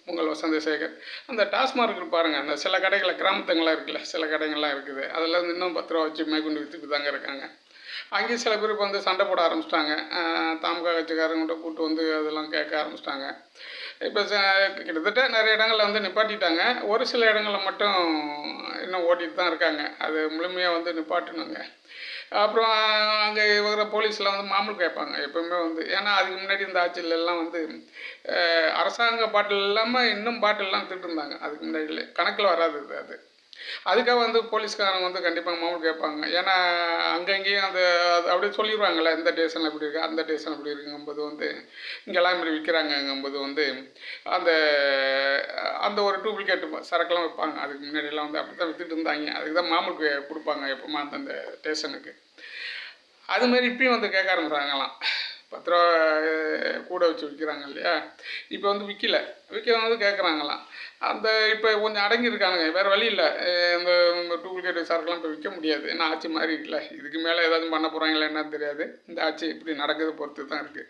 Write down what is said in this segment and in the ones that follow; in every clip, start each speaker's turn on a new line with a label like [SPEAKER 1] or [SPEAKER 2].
[SPEAKER 1] உங்கள் வசந்தசேகர். அந்த டாஸ்மார்க் பாருங்கள், அந்த சில கடைகள் கிராமத்துங்களாம் இருக்குல்ல, சில கடைகள்லாம் இருக்குது. அதில் வந்து இன்னும் 10 ரூபா வச்சு மேற்கொண்டு விற்றுட்டு தாங்க இருக்காங்க. அங்கேயும் சில பேர் இப்போ வந்து சண்டை போட ஆரம்பிச்சிட்டாங்க. தாமுக கட்சிக்காரங்கிட்ட கூப்பிட்டு வந்து அதெல்லாம் கேட்க ஆரம்பிச்சிட்டாங்க. இப்போ கிட்டத்தட்ட நிறைய இடங்களில் வந்து நிப்பாட்டிட்டாங்க. ஒரு சில இடங்களில் மட்டும் இன்னும் ஓட்டிகிட்டு தான் இருக்காங்க. அது முழுமையாக வந்து நிப்பாட்டணுங்க. அப்புறம் அங்கே இருக்கிற போலீஸில் வந்து மாமூல் கேட்பாங்க எப்போவுமே வந்து. ஏன்னா அதுக்கு முன்னாடி இந்த ஆட்சியிலெல்லாம் வந்து அரசாங்க பாட்டில் இல்லாமல் இன்னும் பாட்டிலெலாம் திட்டுருந்தாங்க. அதுக்கு முன்னாடியிலே கணக்கில் வராது அது. அதுக்காக வந்து போலீஸ்காரங்க வந்து கண்டிப்பாக மாமூல் கேட்பாங்க. ஏன்னா அங்கங்கேயும் அது அப்படியே சொல்லிடுவாங்கள்ல, இந்த ஸ்டேஷனில் இப்படி இருக்குது, அந்த ஸ்டேஷன் இப்படி இருக்குங்கும்போது வந்து இங்கெல்லாம் இப்படி விற்கிறாங்கங்கும்போது வந்து அந்த அந்த ஒரு டூப்ளிகேட் சரக்கெல்லாம் வைப்பாங்க. அதுக்கு முன்னாடியெல்லாம் வந்து அப்படி தான் விற்றுட்டு இருந்தாங்க. அதுக்கு தான் மாமூல் கொடுப்பாங்க எப்போவுமே அந்தந்த ஸ்டேஷனுக்கு. அதுமாரி இப்பயும் வந்து கேட்க ஆரம்பிச்சாங்களாம். 10 ரூபா கூட வச்சு விற்கிறாங்க இல்லையா, இப்போ வந்து விற்க வந்து கேட்குறாங்களாம். அந்த இப்போ கொஞ்சம் அடங்கியிருக்கானுங்க, வேறு வழி இல்லை. இந்த டூப்ளிகேட் சரக்குலாம் இப்போ விற்க முடியாது, ஏன்னா ஆட்சி மாறி இருக்குல்ல. இதுக்கு மேலே ஏதாவது பண்ண போகிறாங்களா என்னன்னு தெரியாது. இந்த ஆட்சி இப்படி நடக்குது பொறுத்து தான் இருக்குது.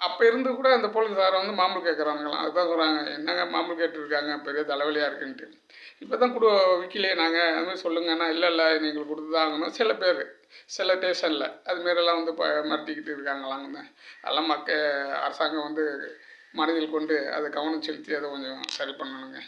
[SPEAKER 1] அப்போ இருந்து கூட அந்த போலீஸாரை வந்து மாமூல் கேட்குறாங்களாம். அதுதான் சொல்கிறாங்க, என்னங்க மாமூல் கேட்டுருக்காங்க, பெரிய தலைவலியாக இருக்குன்ட்டு. இப்போ தான் விற்கலையே நாங்கள், அதுமாதிரி சொல்லுங்கன்னா, இல்லை நீங்கள் கொடுத்து தான் ஆகணும். சில பேர் சில ஸ்டேஷனில் அதுமாரிலாம் வந்து மிரட்டிக்கிட்டு இருக்காங்களாங்க. அதெல்லாம் அரசாங்கம் வந்து மனதில் கொண்டு அதை கவனம் செலுத்தி அதை கொஞ்சம் சரி பண்ணணுங்க.